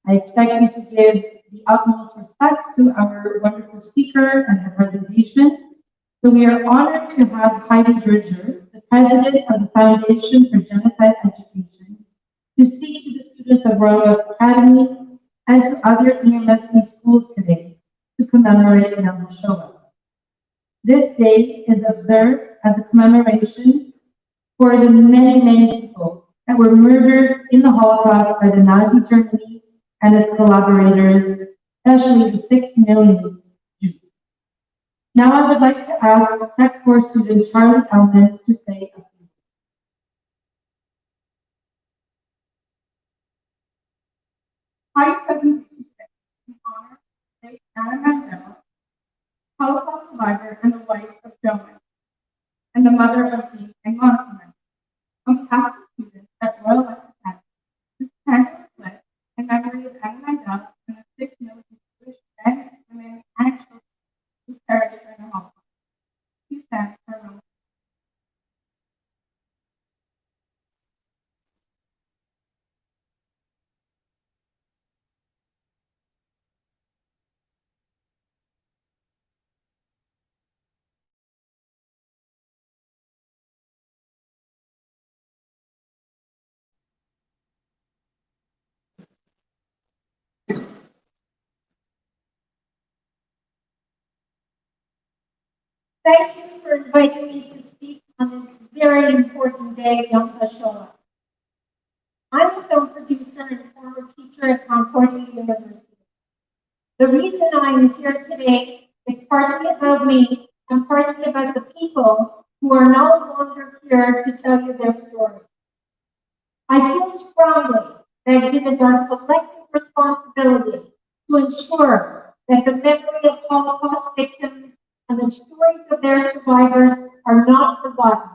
I expect you to give the utmost respect to our wonderful speaker and her presentation. So we are honored to have Heidi Berger, the president of the Foundation for Genocide Education, to speak to the students of Royal West Academy and to other EMSB schools today to commemorate Yom HaShoah. This day is observed as a commemoration for the many, many people that were murdered in the Holocaust by the Nazi Germany and its collaborators, especially the 6 million Jews. Now I would like to ask Sec 4 student Charlie Ellman to say a few words. My presentation today in honor of Anna Mandela, Holocaust survivor and the wife of Joan, and the mother of Dean and Monica Mandela. On behalf of the students at Royal West Academy, this time to reflect in memory of Anna Mandela and the 6 million Jewish men, women, and children who perished during the Holocaust. Please stand for a moment. Thank you for inviting me to speak on this very important day, Yom HaShoah. I'm a film producer and former teacher at Concordia University. The reason I'm here today is partly about me and partly about the people who are no longer here to tell you their story. I feel strongly that it is our collective responsibility to ensure that the memory of Holocaust victims and the stories of their survivors are not forgotten.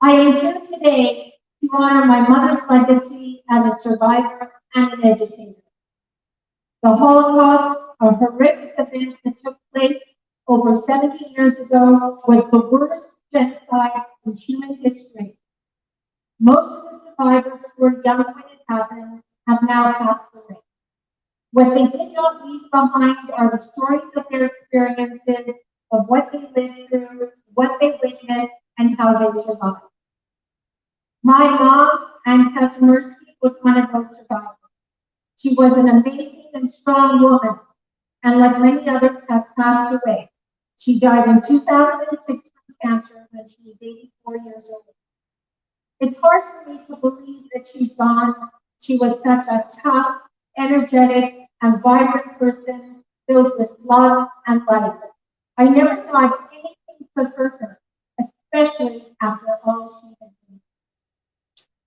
I am here today to honor my mother's legacy as a survivor and an educator. The Holocaust, a horrific event that took place over 70 years ago, was the worst genocide in human history. Most of the survivors who were young when it happened have now passed away. What they did not leave behind are the stories of their experiences, of what they lived through, what they witnessed, and how they survived. My mom, Anne Kazimierski, was one of those survivors. She was an amazing and strong woman, and like many others, has passed away. She died in 2006 from cancer when she was 84 years old. It's hard for me to believe that she's gone. She was such a tough, energetic, and vibrant person filled with love and life. I never thought anything could hurt her, especially after all she had been.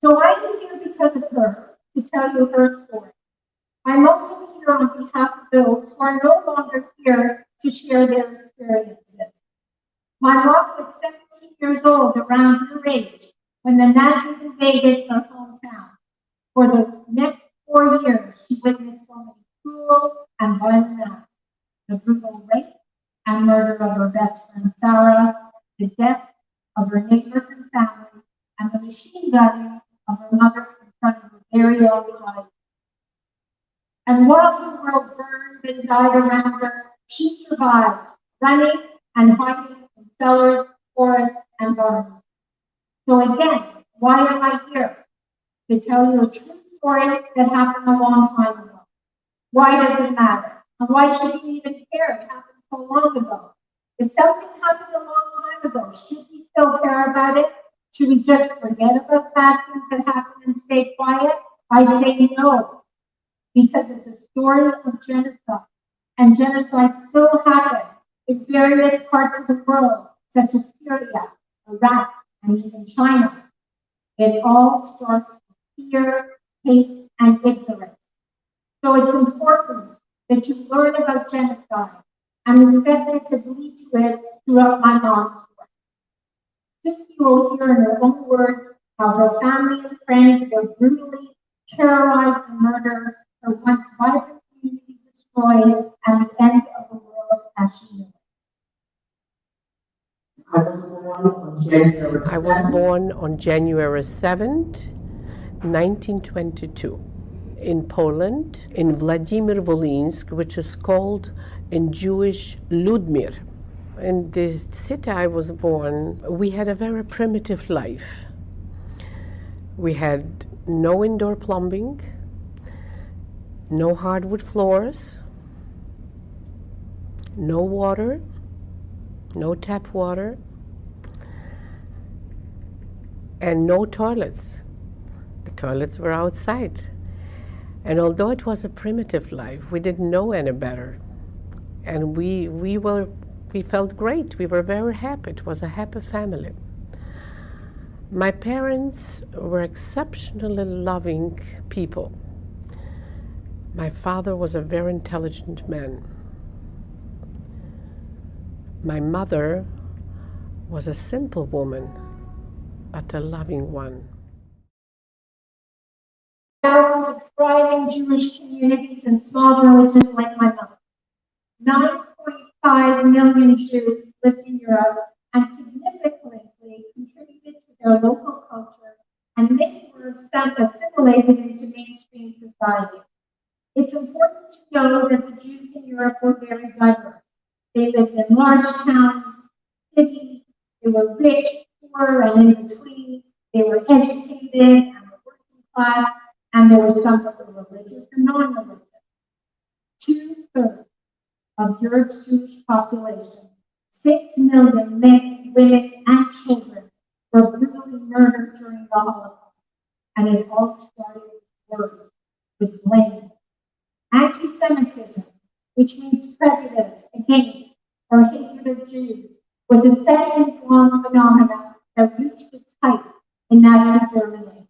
So I am here because of her, to tell you her story. I'm also here on behalf of those who are no longer here to share their experiences. My mom was 17 years old, around her age, when the Nazis invaded her hometown. For the next 4 years, she witnessed so many cruel and violent acts: the brutal rape and murder of her best friend Sarah, the death of her neighbors and family, and the machine gunning of her mother in front of her very own eyes. And while the world burned and died around her, she survived, running and hiding in cellars, forests, and barns. So again, why am I here? To tell you a true story that happened a long time ago. Why does it matter? And why should you even care? It happened so long ago. If something happened a long time ago, should we still care about it? Should we just forget about bad things that happened and stay quiet? I say no, because it's a story of genocide, and genocide still happens in various parts of the world, such as Syria, Iraq, and even China. It all starts with fear, hate, and ignorance. So it's important that you learn about genocide and the steps that could lead to it throughout my mom's story. Soon you will hear in her own words how her family and friends were brutally terrorized and murdered, her once vibrant community destroyed, and the end of the world as she knew it. I was born on January 7th, 1922. in Poland, in Vladimir Wolinsk, which is called in Jewish Ludmir. In the city I was born, we had a very primitive life. We had no indoor plumbing, no hardwood floors, no water, no tap water, and no toilets. The toilets were outside. And although it was a primitive life, we didn't know any better. And we felt great. We were very happy. It was a happy family. My parents were exceptionally loving people. My father was a very intelligent man. My mother was a simple woman, but a loving one. Thousands of thriving Jewish communities in small villages like my mother. 9.5 million Jews lived in Europe and significantly contributed to their local culture, and many were assimilated into mainstream society. It's important to know that the Jews in Europe were very diverse. They lived in large towns, cities, they were rich, poor, and in between. They were educated and were working class, and there were some that were religious and non-religious. 2/3 of Europe's Jewish population, 6 million men, women, and children were brutally murdered during the Holocaust. And it all started with words, with blame. Anti-Semitism, which means prejudice against or hatred of Jews, was a centuries-long phenomenon that reached its height in Nazi Germany.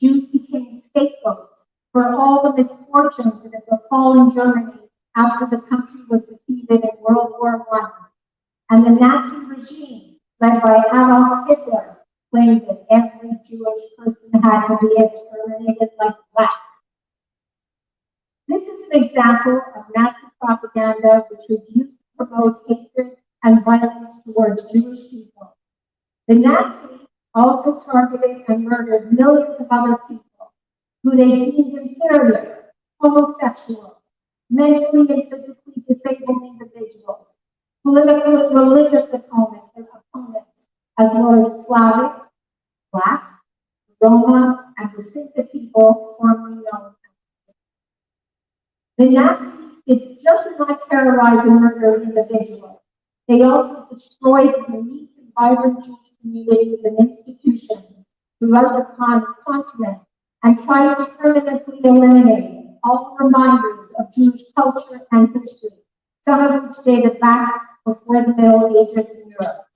Jews became scapegoats for all the misfortunes that had befallen Germany after the country was defeated in World War I. And the Nazi regime, led by Adolf Hitler, claimed that every Jewish person had to be exterminated like rats. This is an example of Nazi propaganda which was used to promote hatred and violence towards Jewish people. The Nazis also targeted and murdered millions of other people who they deemed inferior, homosexuals, mentally and physically disabled individuals, political and religious opponents, as well as Slavic, Blacks, Roma, and the Sinti people formerly known as. The Nazis did just not terrorize and murder individuals. They also destroyed unique and vibrant Jewish communities and institutions throughout the continent and tried to permanently eliminate all reminders of Jewish culture and history, some of which dated back before the Middle Ages in Europe.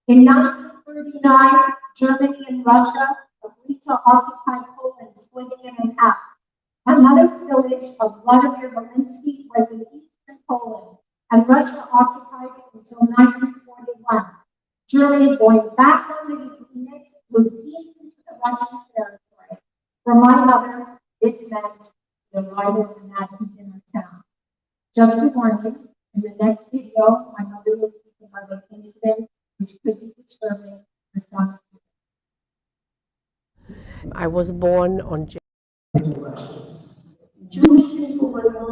In 1939, Germany and Russia agreed to occupy Poland, splitting it in half. My mother's village of Vladimir Wolinski was in eastern Poland, and Russia occupied it until 1941. Germany, going back on the agreement, moved east into the Russian territory. For my mother, this meant the arrival of the Nazis in her town. Just to warn you, in the next video, my mother will speak about an incident which could be disturbing for some students. I was born on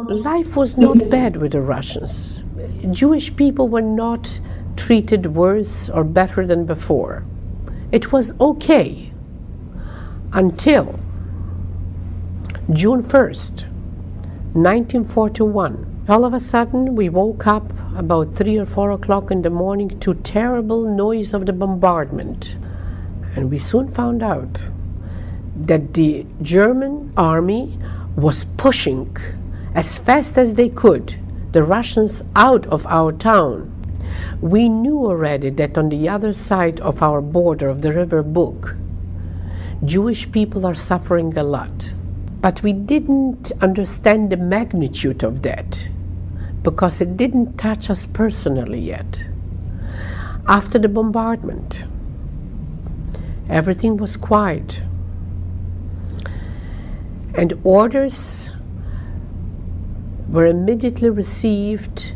Life was not bad with the Russians. Jewish people were not treated worse or better than before. It was okay until June 1st, 1941. All of a sudden, we woke up about 3 or 4 o'clock in the morning to terrible noise of the bombardment. And we soon found out that the German army was pushing as fast as they could the Russians out of our town. We knew already that on the other side of our border of the River Bug, Jewish people are suffering a lot. But we didn't understand the magnitude of that because it didn't touch us personally yet. After the bombardment, everything was quiet. And orders were immediately received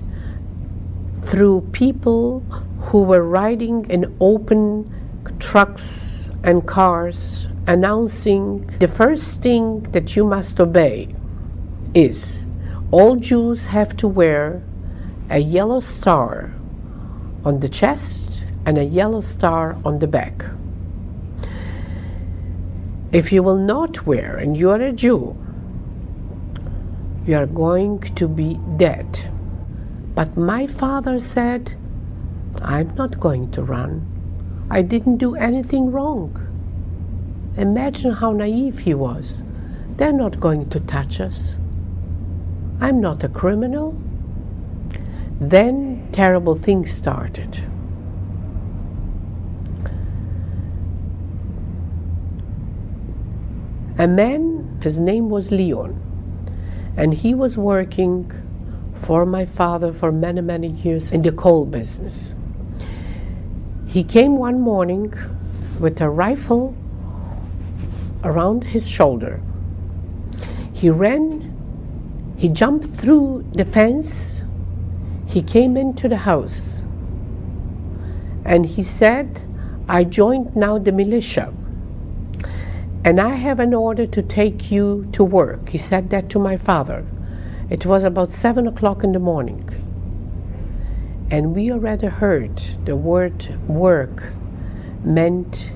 through people who were riding in open trucks and cars announcing the first thing that you must obey is all Jews have to wear a yellow star on the chest and a yellow star on the back. If you will not wear, and you are a Jew, you are going to be dead. But my father said, I'm not going to run. I didn't do anything wrong. Imagine how naive he was. They're not going to touch us. I'm not a criminal. Then terrible things started. A man, his name was Leon, and he was working for my father for many, many years in the coal business. He came one morning with a rifle around his shoulder. He ran, he jumped through the fence, he came into the house, and he said, I joined now the militia, and I have an order to take you to work. He said that to my father. It was about 7 o'clock in the morning. And we already heard the word work meant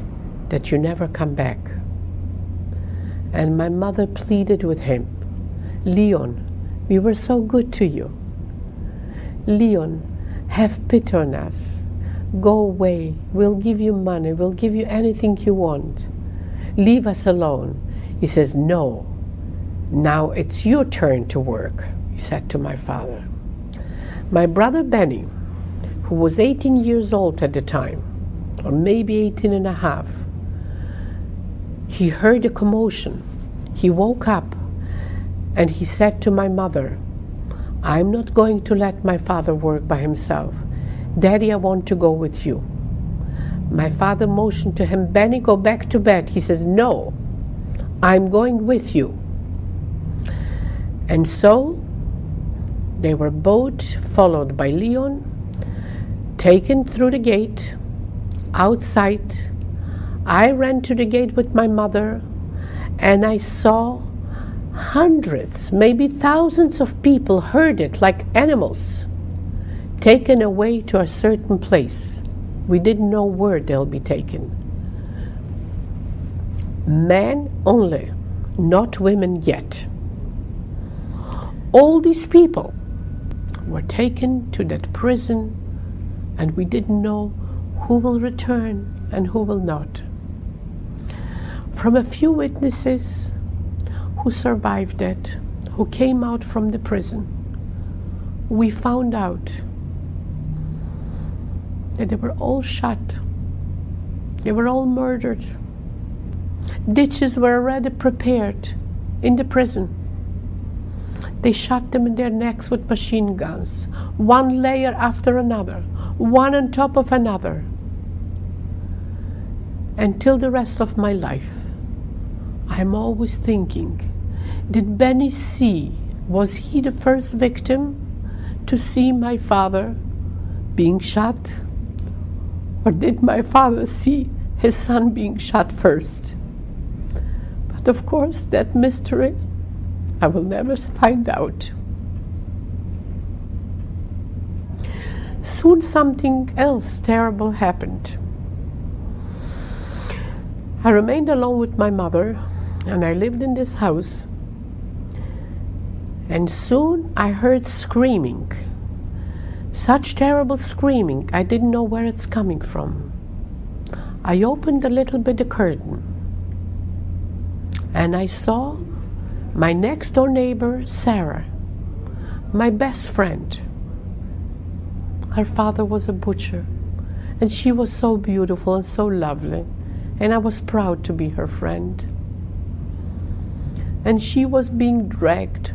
that you never come back. And my mother pleaded with him, Leon, we were so good to you. Leon, have pity on us. Go away. We'll give you money. We'll give you anything you want. Leave us alone. He says, no, now it's your turn to work, he said to my father. My brother Benny, who was 18 years old at the time, or maybe 18 and a half, he heard a commotion. He woke up and he said to my mother, I'm not going to let my father work by himself. Daddy, I want to go with you. My father motioned to him, Benny, go back to bed. He says, no, I'm going with you. And so they were both followed by Leon, taken through the gate, outside. I ran to the gate with my mother, and I saw hundreds, maybe thousands of people herded like animals, taken away to a certain place. We didn't know where they'll be taken. Men only, not women yet. All these people were taken to that prison, and we didn't know who will return and who will not. From a few witnesses who survived it, who came out from the prison, we found out that they were all shot. They were all murdered. Ditches were already prepared in the prison. They shot them in their necks with machine guns, one layer after another, one on top of another. Until the rest of my life, I'm always thinking, did Benny see, was he the first victim to see my father being shot? Or did my father see his son being shot first? But of course, that mystery I will never find out. Soon something else terrible happened. I remained alone with my mother, and I lived in this house. And soon I heard screaming. Such terrible screaming, I didn't know where it's coming from. I opened a little bit the curtain, and I saw my next door neighbor, Sarah, my best friend. Her father was a butcher, and she was so beautiful and so lovely, and I was proud to be her friend. And she was being dragged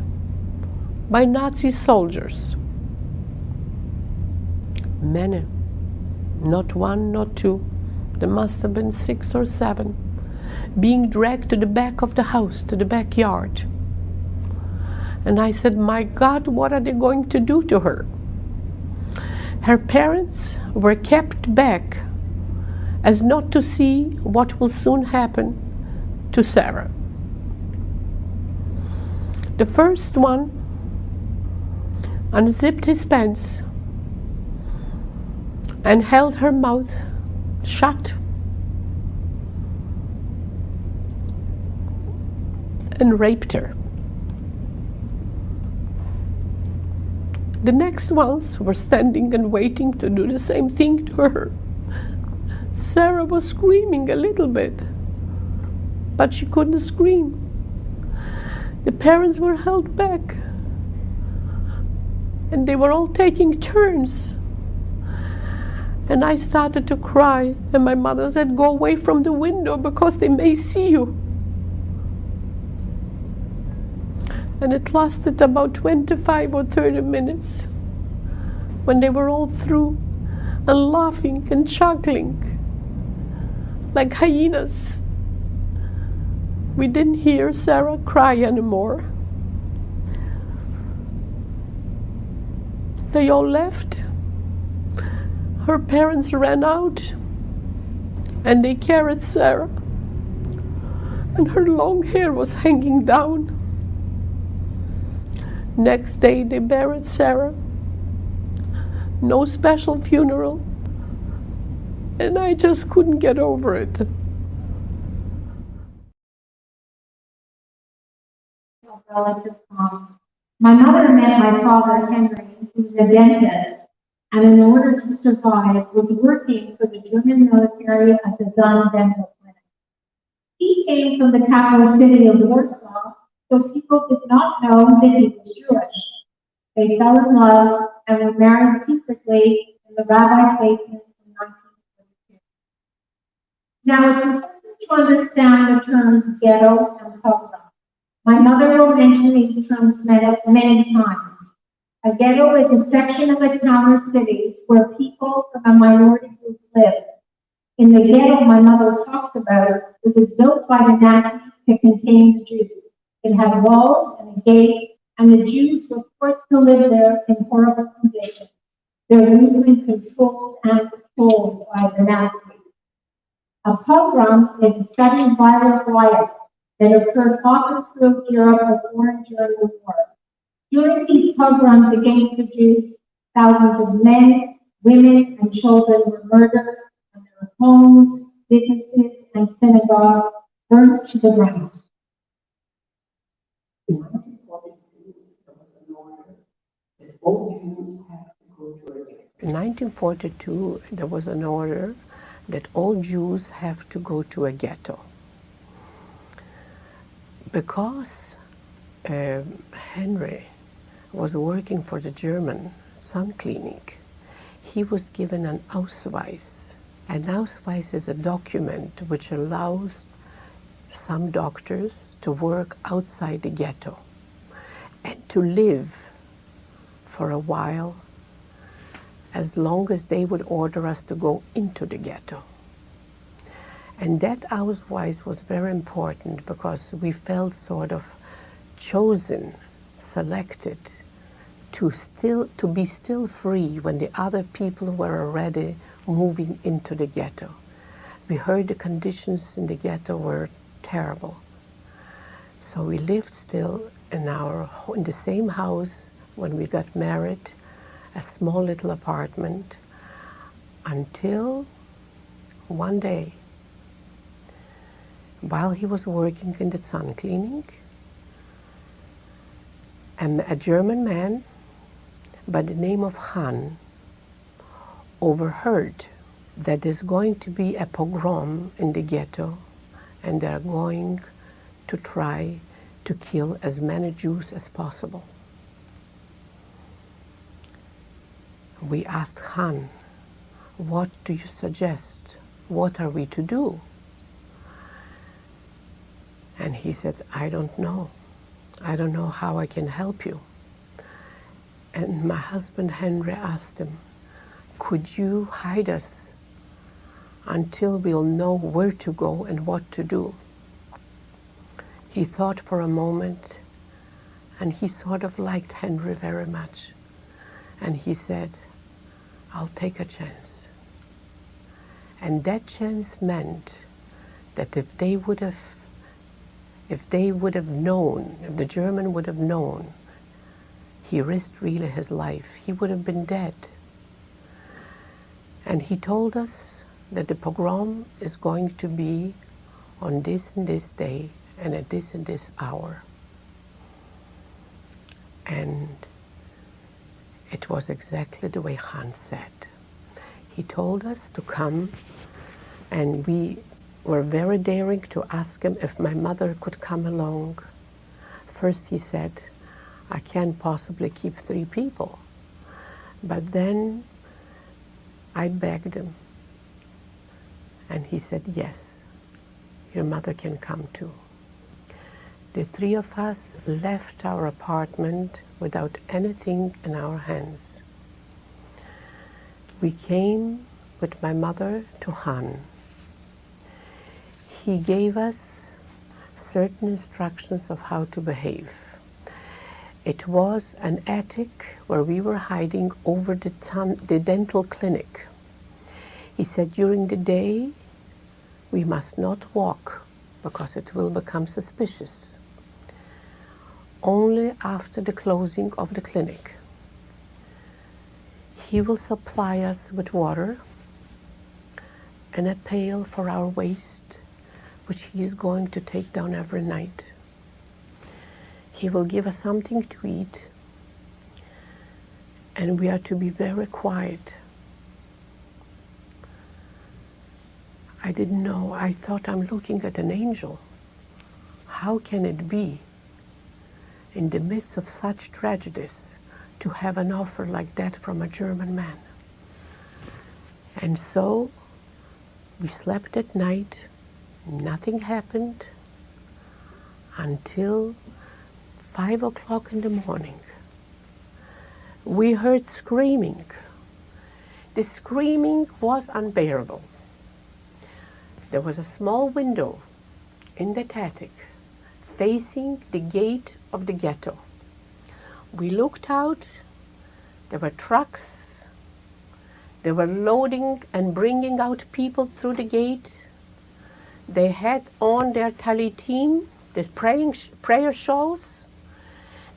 by Nazi soldiers. Many, not one, not two, there must have been 6 or 7, being dragged to the back of the house, to the backyard. And I said, my God, what are they going to do to her? Her parents were kept back as not to see what will soon happen to Sarah. The first one unzipped his pants and held her mouth shut and raped her. The next ones were standing and waiting to do the same thing to her. Sarah was screaming a little bit, but she couldn't scream. The parents were held back, and they were all taking turns. And I started to cry, and my mother said, "Go away from the window because they may see you." And it lasted about 25 or 30 minutes when they were all through and laughing and chuckling like hyenas. We didn't hear Sarah cry anymore. They all left. Her parents ran out and they carried Sarah, and her long hair was hanging down. Next day they buried Sarah. No special funeral. And I just couldn't get over it. Relative mom. My mother met my father, Henry, who was a dentist, and in order to survive, was working for the German military at the Zahn Dental Clinic. He came from the capital city of Warsaw, so people did not know that he was Jewish. They fell in love and were married secretly in the rabbi's basement in 1942. Now, it's important to understand the terms ghetto and pogrom. My mother will mention these terms many times. A ghetto is a section of a town or city where people from a minority group live. In the ghetto my mother talks about, it was built by the Nazis to contain the Jews. It had walls and a gate, and the Jews were forced to live there in horrible conditions. Their movement controlled by the Nazis. A pogrom is a sudden violent riot that occurred often throughout Europe before and during the war. During these pogroms against the Jews, thousands of men, women, and children were murdered, and their homes, businesses, and synagogues burned to the ground. In 1942, there was an order that all Jews have to go to a ghetto. In 1942, there was an order that all Jews have to go to a ghetto. Because Henry was working for the German sun clinic, he was given an Ausweis. An Ausweis is a document which allows some doctors to work outside the ghetto and to live for a while, as long as they would order us to go into the ghetto. And that Ausweis was very important because we felt sort of chosen, selected to be still free when the other people were already moving into the ghetto. We heard the conditions in the ghetto were terrible. So we lived still in the same house when we got married, a small little apartment, until one day, while he was working in the sun clinic, a German man by the name of Han overheard that there's going to be a pogrom in the ghetto, and they're going to try to kill as many Jews as possible. We asked Han, "What do you suggest? What are we to do?" And he said, "I don't know. I don't know how I can help you." And my husband Henry asked him, "Could you hide us until we'll know where to go and what to do?" He thought for a moment, and he sort of liked Henry very much. And he said, "I'll take a chance." And that chance meant that if they would have if they would have known, if the German would have known, he risked really his life, he would have been dead. And he told us that the pogrom is going to be on this and this day and at this and this hour. And it was exactly the way Hans said. He told us to come, and we were very daring to ask him if my mother could come along. First he said, I can't possibly keep 3 people. But then I begged him, and he said, yes, your mother can come too. The 3 of us left our apartment without anything in our hands. We came with my mother to Han. He gave us certain instructions of how to behave. It was an attic where we were hiding over the dental clinic. He said during the day we must not walk because it will become suspicious. Only after the closing of the clinic. He will supply us with water and a pail for our waste, which he is going to take down every night. He will give us something to eat, and we are to be very quiet. I didn't know. I thought I'm looking at an angel. How can it be, in the midst of such tragedies, to have an offer like that from a German man? And so we slept at night. Nothing happened until 5 o'clock in the morning. We heard screaming. The screaming was unbearable. There was a small window in the attic facing the gate of the ghetto. We looked out. There were trucks. They were loading and bringing out people through the gate. They had on their talitim, the prayer shawls.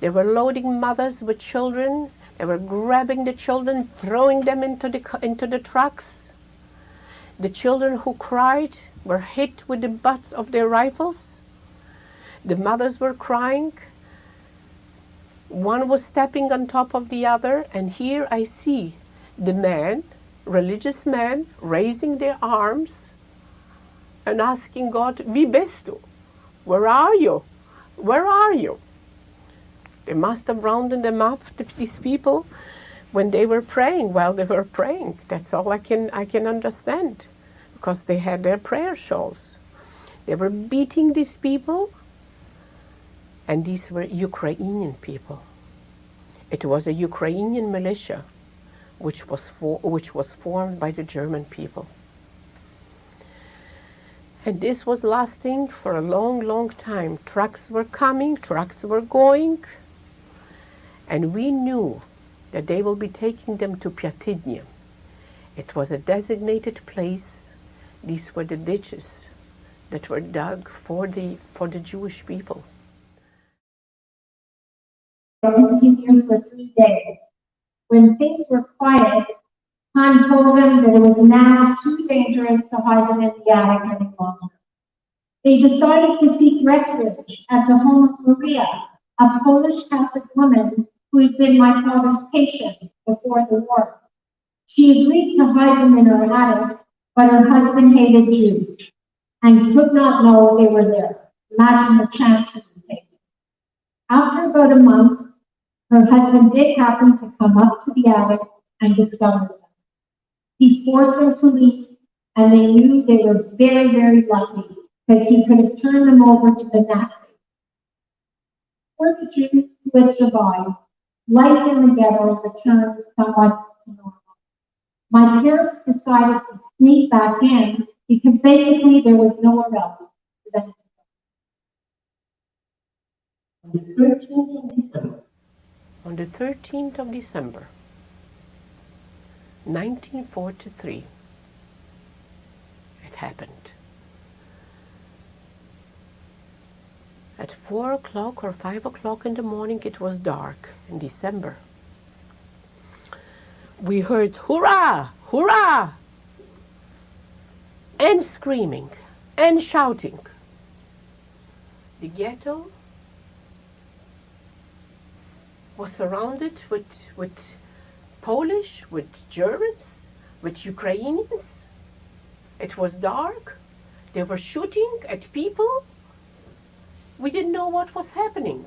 They were loading mothers with children. They were grabbing the children, throwing them into the trucks. The children who cried were hit with the butts of their rifles. The mothers were crying. One was stepping on top of the other, and here I see the man, religious man, raising their arms and asking God, Wie bist du? Where are you? Where are you? They must have rounded them up, these people, when they were praying, while they were praying. That's all I can understand, because they had their prayer shawls. They were beating these people, and these were Ukrainian people. It was a Ukrainian militia which was formed by the German people. And this was lasting for a long, long time. Trucks were coming, trucks were going, and we knew that they will be taking them to Piatydnie. It was a designated place. These were the ditches that were dug for the Jewish people. Continued for 3 days. When things were quiet, Han told them that it was now too dangerous to hide them in the attic any longer. They decided to seek refuge at the home of Maria, a Polish Catholic woman who had been my father's patient before the war. She agreed to hide them in her attic, but her husband hated Jews and could not know they were there. Imagine the chance he was taking. After about a month, her husband did happen to come up to the attic and discover them. He forced them to leave, and they knew they were very, very lucky because he could have turned them over to the Nazis. For the Jews who had survived, life in the ghetto returned somewhat to normal. My parents decided to sneak back in because basically there was nowhere else for them to go. On the 13th of December, On the 13th of December, 1943, it happened. At 4 o'clock or 5 o'clock in the morning, it was dark in December. We heard hurrah, hurrah, and screaming and shouting. The ghetto was surrounded with Polish, with Germans, with Ukrainians. It was dark. They were shooting at people. We didn't know what was happening.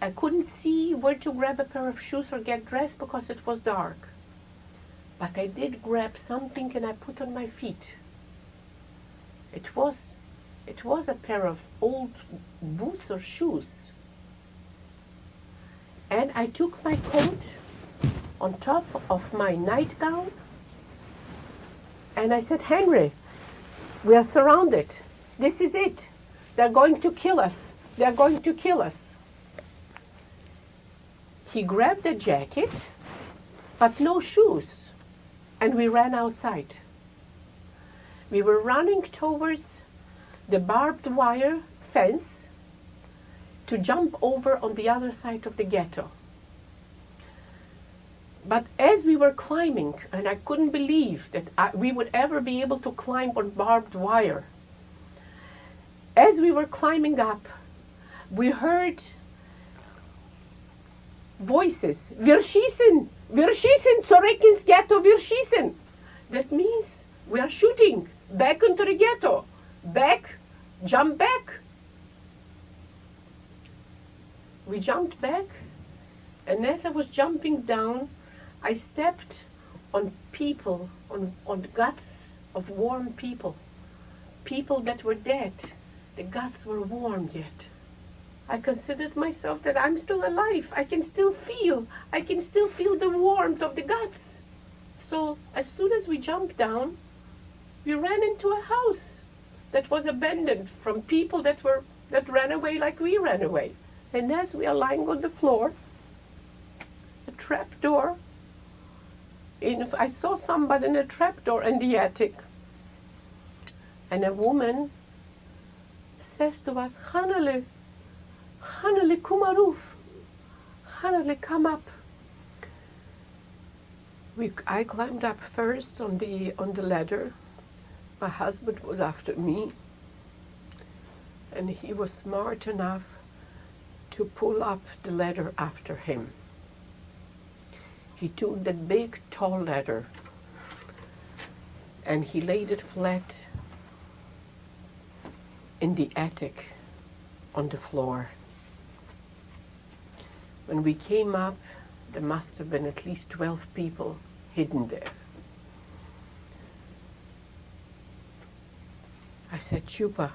I couldn't see where to grab a pair of shoes or get dressed because it was dark. But I did grab something and I put on my feet. It was a pair of old boots or shoes. And I took my coat on top of my nightgown and I said, Henry, we are surrounded. This is it. They're going to kill us. They're going to kill us. He grabbed a jacket, but no shoes, and we ran outside. We were running towards the barbed wire fence to jump over on the other side of the ghetto. But as we were climbing, and I couldn't believe that we would ever be able to climb on barbed wire, as we were climbing up, we heard voices. Wir schießen, zurück ins Ghetto, wir schießen. That means we are shooting back into the ghetto. Back, jump back. We jumped back, and as I was jumping down, I stepped on people, on guts of warm people. People that were dead. The guts were warm yet. I considered myself that I'm still alive. I can still feel the warmth of the guts. So as soon as we jumped down, we ran into a house that was abandoned from people that ran away like we ran away. And as we are lying on the floor, a trap door, I saw somebody in a trap door in the attic. And a woman says to us, Hannele, kom maar ruf. Hannele, come up. I climbed up first on the ladder. My husband was after me. And he was smart enough to pull up the ladder after him. He took that big, tall ladder and he laid it flat in the attic on the floor. When we came up, there must have been at least 12 people hidden there. I said, Chupa,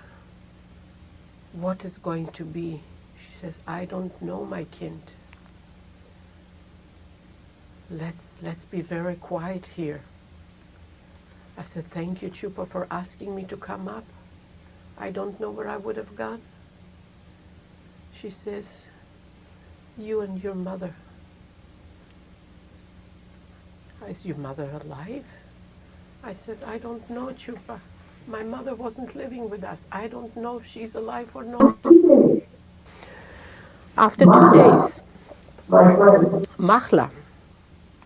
what is going to be? She says, I don't know, my kind. Let's be very quiet here. I said, thank you, Chupa, for asking me to come up. I don't know where I would have gone. She says, you and your mother. Is your mother alive? I said, I don't know, Chupa. My mother wasn't living with us. I don't know if she's alive or not. After 2 days, Machla,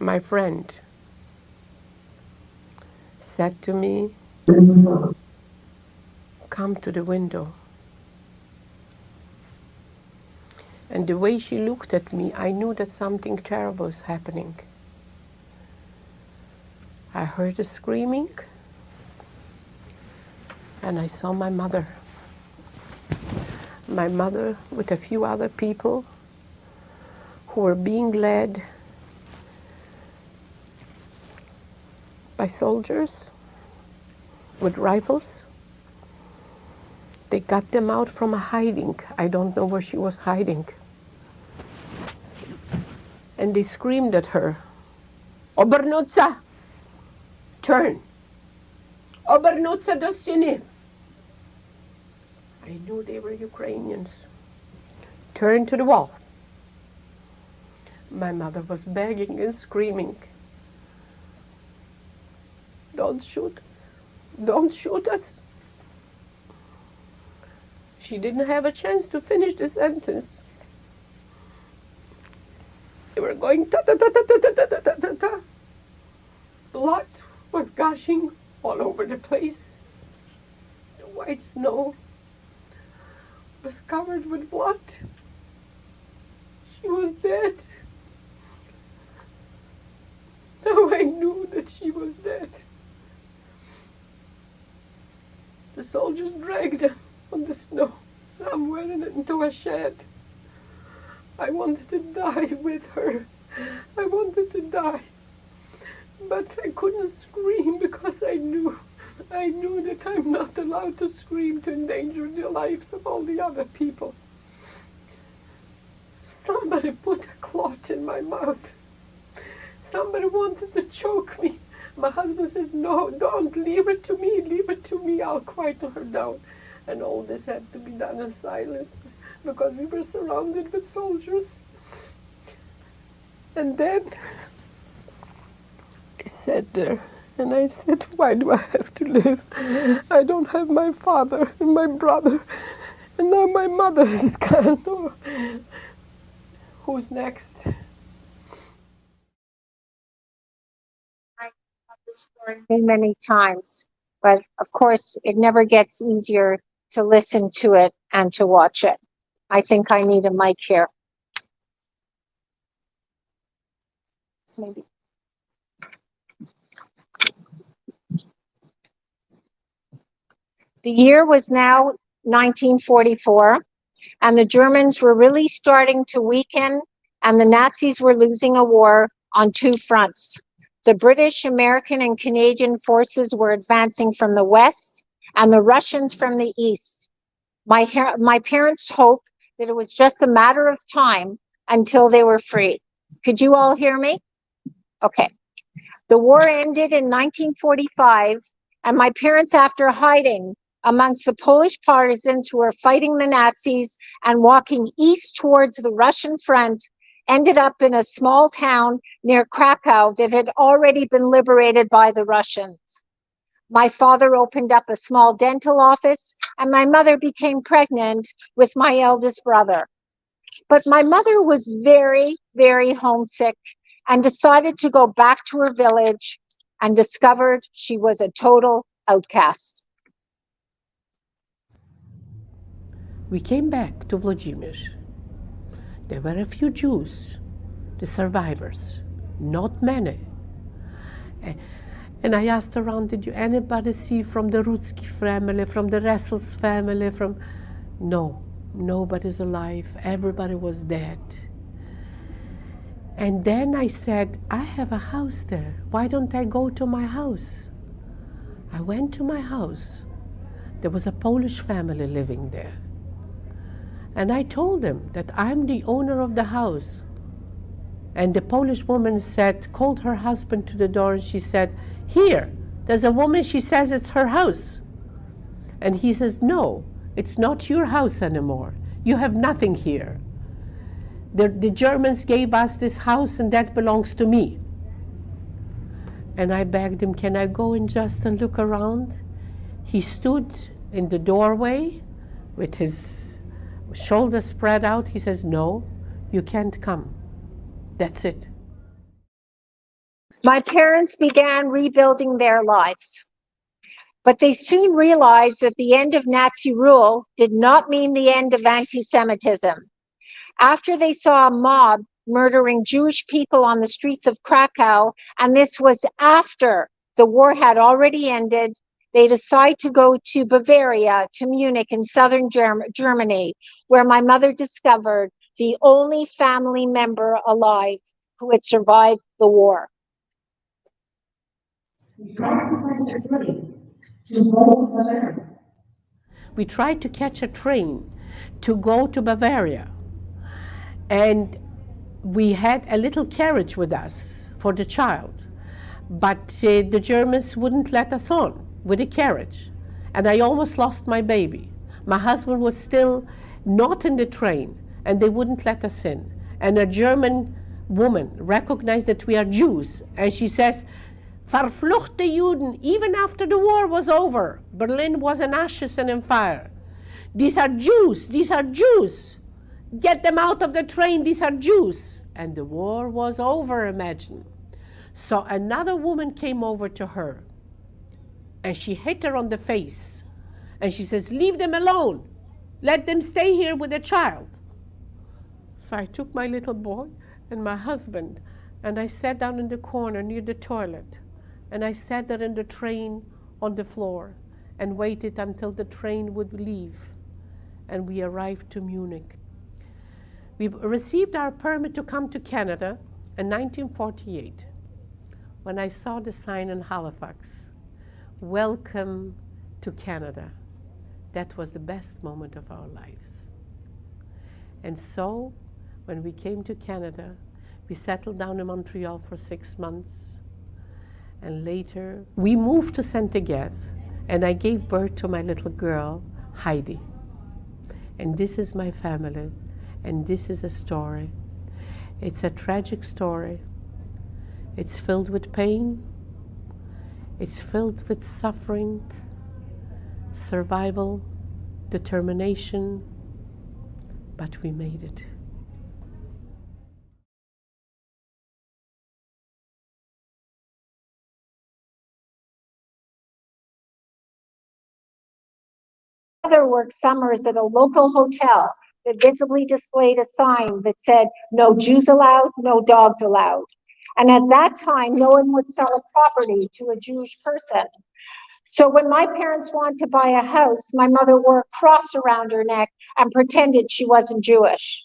my friend, said to me, come to the window. And the way she looked at me, I knew that something terrible is happening. I heard the screaming, and I saw my mother. My mother with a few other people who were being led by soldiers with rifles. They got them out from a hiding. I don't know where she was hiding. And they screamed at her, Obernutza, turn. Obernutza do syny. I knew they were Ukrainians. Turn to the wall. My mother was begging and screaming, don't shoot us. Don't shoot us. She didn't have a chance to finish the sentence. They were going ta ta ta ta ta ta ta ta ta ta. Blood was gushing all over the place. The white snow was covered with blood. She was dead. Now I knew that she was dead. The soldiers dragged her on the snow somewhere into a shed. I wanted to die with her. I wanted to die. But I couldn't scream because I knew that I'm not allowed to scream to endanger the lives of all the other people. So somebody put a cloth in my mouth. Somebody wanted to choke me. My husband says, no, don't, leave it to me, I'll quieten her down. And all this had to be done in silence because we were surrounded with soldiers. And then I sat there and I said, why do I have to live? I don't have my father and my brother, and now my mother is gone. Oh, who's next? Story many times, but of course it never gets easier to listen to it and to watch it. I think I need a mic here. Maybe. The year was now 1944, and the Germans were really starting to weaken, and the Nazis were losing a war on two fronts. The British, American, and Canadian forces were advancing from the west, and the Russians from the east. My parents hoped that it was just a matter of time until they were free. Could you all hear me? Okay. The war ended in 1945, and my parents, after hiding amongst the Polish partisans who were fighting the Nazis and walking east towards the Russian front, ended up in a small town near Krakow that had already been liberated by the Russians. My father opened up a small dental office, and my mother became pregnant with my eldest brother. But my mother was very, very homesick and decided to go back to her village and discovered she was a total outcast. We came back to Vladimir. There were a few Jews, the survivors, not many. And I asked around, did you anybody see from the Rutsky family, from the Ressels family, No, nobody's alive. Everybody was dead. And then I said, I have a house there. Why don't I go to my house? I went to my house. There was a Polish family living there. And I told them that I'm the owner of the house. And the Polish woman called her husband to the door, and she said, here, there's a woman, she says it's her house. And he says, no, it's not your house anymore. You have nothing here. The Germans gave us this house, and that belongs to me. And I begged him, can I go in just and look around? He stood in the doorway with his shoulders spread out. He says, no, you can't come. That's it. My parents began rebuilding their lives, but they soon realized that the end of Nazi rule did not mean the end of anti-Semitism. After they saw a mob murdering Jewish people on the streets of Krakow, and this was after the war had already ended, they decided to go to Bavaria, to Munich in southern Germany, where my mother discovered the only family member alive who had survived the war. We tried to catch a train to go to Bavaria. And we had a little carriage with us for the child. But the Germans wouldn't let us on with the carriage. And I almost lost my baby. My husband was still not in the train, and they wouldn't let us in. And a German woman recognized that we are Jews, and she says, Verfluchte Juden, even after the war was over, Berlin was in ashes and in fire. These are Jews, these are Jews. Get them out of the train, these are Jews. And the war was over, imagine. So another woman came over to her and she hit her on the face. And she says, leave them alone. Let them stay here with the child. So I took my little boy and my husband and I sat down in the corner near the toilet. And I sat there in the train on the floor and waited until the train would leave. And we arrived to Munich. We received our permit to come to Canada in 1948 when I saw the sign in Halifax, "Welcome to Canada." That was the best moment of our lives. And so, when we came to Canada, we settled down in Montreal for 6 months. And later, we moved to Saint-Agathe, and I gave birth to my little girl, Heidi. And this is my family, and this is a story. It's a tragic story. It's filled with pain. It's filled with suffering, survival, determination, but we made it. Mother worked summers at a local hotel that visibly displayed a sign that said, "No Jews allowed, no dogs allowed." And at that time, no one would sell a property to a Jewish person. So when my parents wanted to buy a house, my mother wore a cross around her neck and pretended she wasn't Jewish.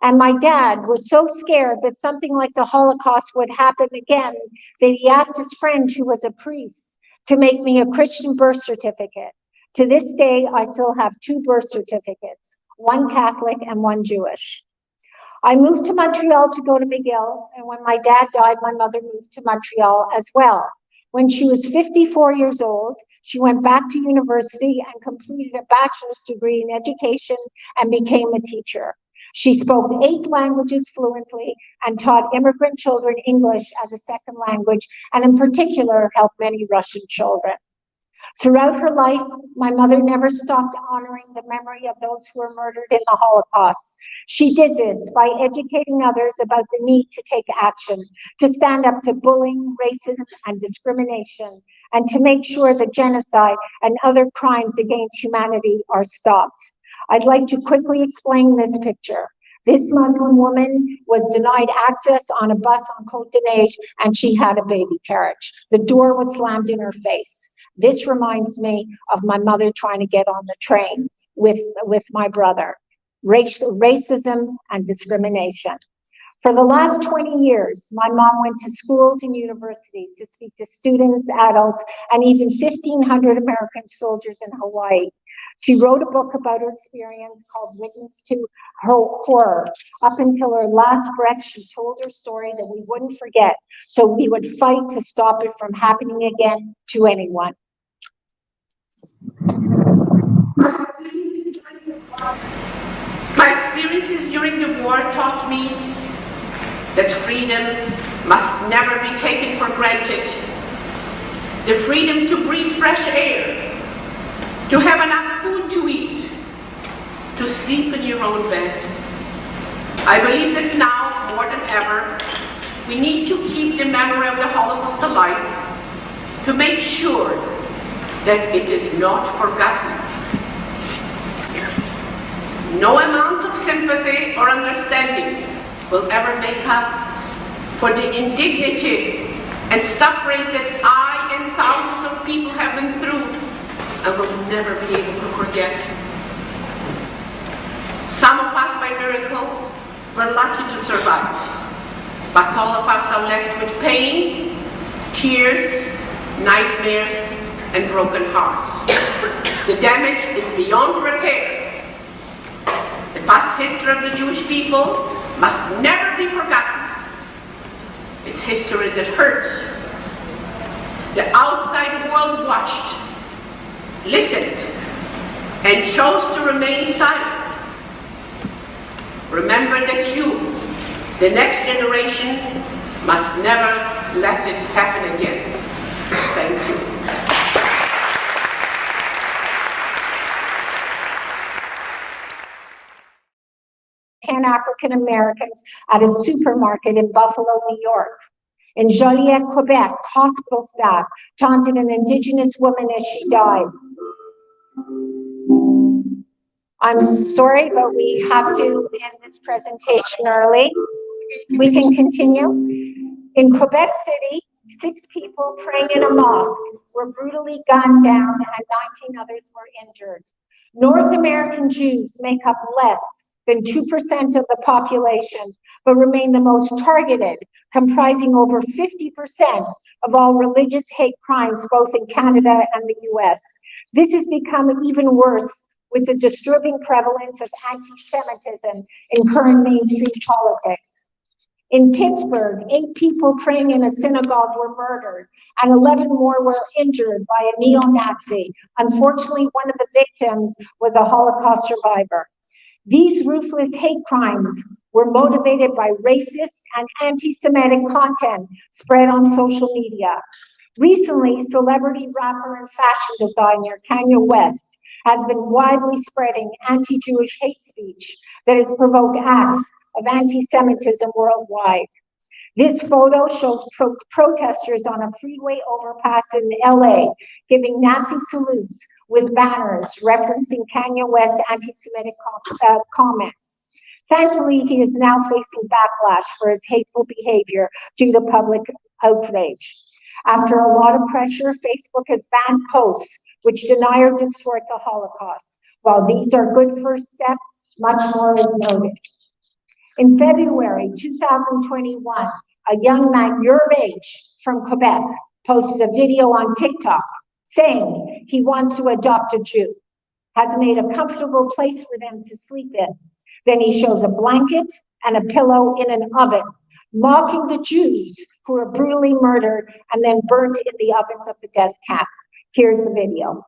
And my dad was so scared that something like the Holocaust would happen again that he asked his friend, who was a priest, to make me a Christian birth certificate. To this day, I still have 2 birth certificates, one Catholic and one Jewish. I moved to Montreal to go to McGill, and when my dad died, my mother moved to Montreal as well. When she was 54 years old, she went back to university and completed a bachelor's degree in education and became a teacher. She spoke 8 languages fluently and taught immigrant children English as a second language, and in particular, helped many Russian children. Throughout her life, my mother never stopped honoring the memory of those who were murdered in the Holocaust. She did this by educating others about the need to take action, to stand up to bullying, racism, and discrimination, and to make sure that genocide and other crimes against humanity are stopped. I'd like to quickly explain this picture. This Muslim woman was denied access on a bus on Côte de Neige, and she had a baby carriage. The door was slammed in her face. This reminds me of my mother trying to get on the train with my brother. Racism and discrimination. For the last 20 years, my mom went to schools and universities to speak to students, adults, and even 1,500 American soldiers in Hawaii. She wrote a book about her experience called Witness to Her Horror. Up until her last breath, she told her story that we wouldn't forget, so we would fight to stop it from happening again to anyone. My experiences during the war taught me that freedom must never be taken for granted. The freedom to breathe fresh air, to have enough food to eat, to sleep in your own bed. I believe that now, more than ever, we need to keep the memory of the Holocaust alive, to make sure that it is not forgotten. No amount of sympathy or understanding will ever make up for the indignity and suffering that I and thousands of people have been through and will never be able to forget. Some of us, by miracle, were lucky to survive, but all of us are left with pain, tears, nightmares, and broken hearts. The damage is beyond repair. The past history of the Jewish people must never be forgotten. It's history that hurts. The outside world watched, listened, and chose to remain silent. Remember that you, the next generation, must never let it happen again. Thank you. 10 African Americans at a supermarket in Buffalo, New York. In Joliette, Quebec, hospital staff taunted an Indigenous woman as she died. I'm sorry, but we have to end this presentation early. We can continue. In Quebec City, 6 people praying in a mosque were brutally gunned down and 19 others were injured. North American Jews make up less than 2% of the population, but remain the most targeted, comprising over 50% of all religious hate crimes, both in Canada and the US. This has become even worse with the disturbing prevalence of anti-Semitism in current mainstream politics. In Pittsburgh, 8 people praying in a synagogue were murdered, and 11 more were injured by a neo-Nazi. Unfortunately, one of the victims was a Holocaust survivor. These ruthless hate crimes were motivated by racist and anti-Semitic content spread on social media. Recently, celebrity rapper and fashion designer Kanye West has been widely spreading anti-Jewish hate speech that has provoked acts of anti-Semitism worldwide. This photo shows protesters on a freeway overpass in LA giving Nazi salutes with banners referencing Kanye West's anti-Semitic comments. Thankfully, he is now facing backlash for his hateful behavior due to public outrage. After a lot of pressure, Facebook has banned posts which deny or distort the Holocaust. While these are good first steps, much more is noted. In February 2021, a young man your age from Quebec posted a video on TikTok saying he wants to adopt a Jew, has made a comfortable place for them to sleep in. Then he shows a blanket and a pillow in an oven, mocking the Jews who were brutally murdered and then burnt in the ovens of the death camp. Here's the video.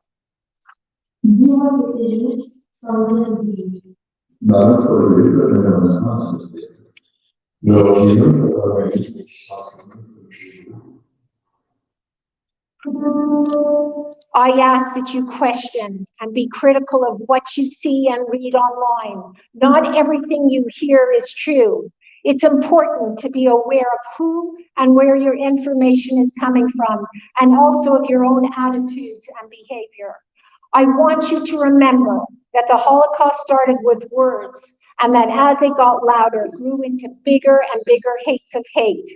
I ask that you question and be critical of what you see and read online. Not everything you hear is true. It's important to be aware of who and where your information is coming from, and also of your own attitudes and behavior. I want you to remember that the Holocaust started with words, and that as they got louder, grew into bigger and bigger hates of hate.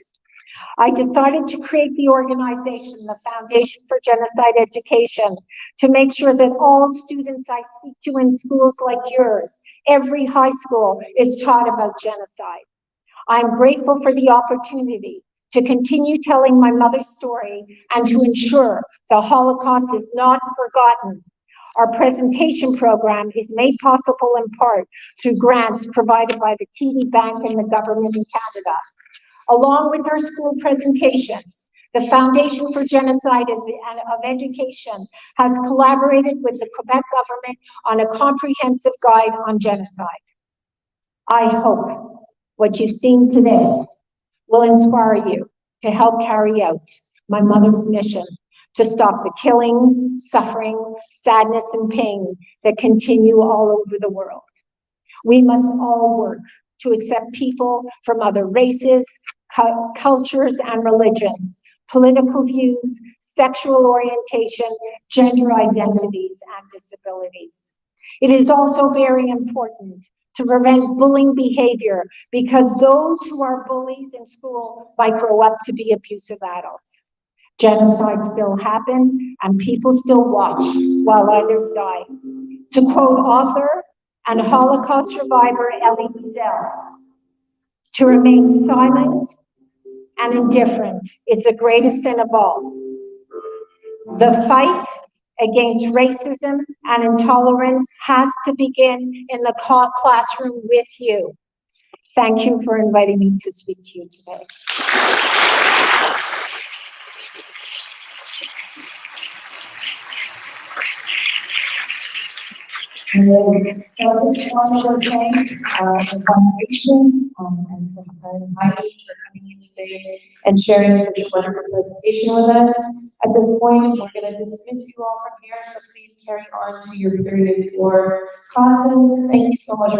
I decided to create the organization, the Foundation for Genocide Education, to make sure that all students I speak to in schools like yours, every high school, is taught about genocide. I'm grateful for the opportunity to continue telling my mother's story and to ensure the Holocaust is not forgotten. Our presentation program is made possible in part through grants provided by the TD Bank and the government in Canada. Along with our school presentations, the Foundation for Genocide of Education has collaborated with the Quebec government on a comprehensive guide on genocide. I hope what you've seen today will inspire you to help carry out my mother's mission to stop the killing, suffering, sadness, and pain that continue all over the world. We must all work to accept people from other races, cultures, and religions, political views, sexual orientation, gender identities, and disabilities. It is also very important to prevent bullying behavior, because those who are bullies in school might grow up to be abusive adults. Genocide still happen, and people still watch while others die. To quote author and Holocaust survivor Elie Wiesel, to remain silent and indifferent is the greatest sin of all. The fight against racism and intolerance has to begin in the classroom with you. Thank you for inviting me to speak to you today. So this one more time, the foundation, and from Heidi for coming in today and sharing such a wonderful presentation with us. At this point, we're going to dismiss you all from here, so please carry on to your period 4 classes. Thank you so much for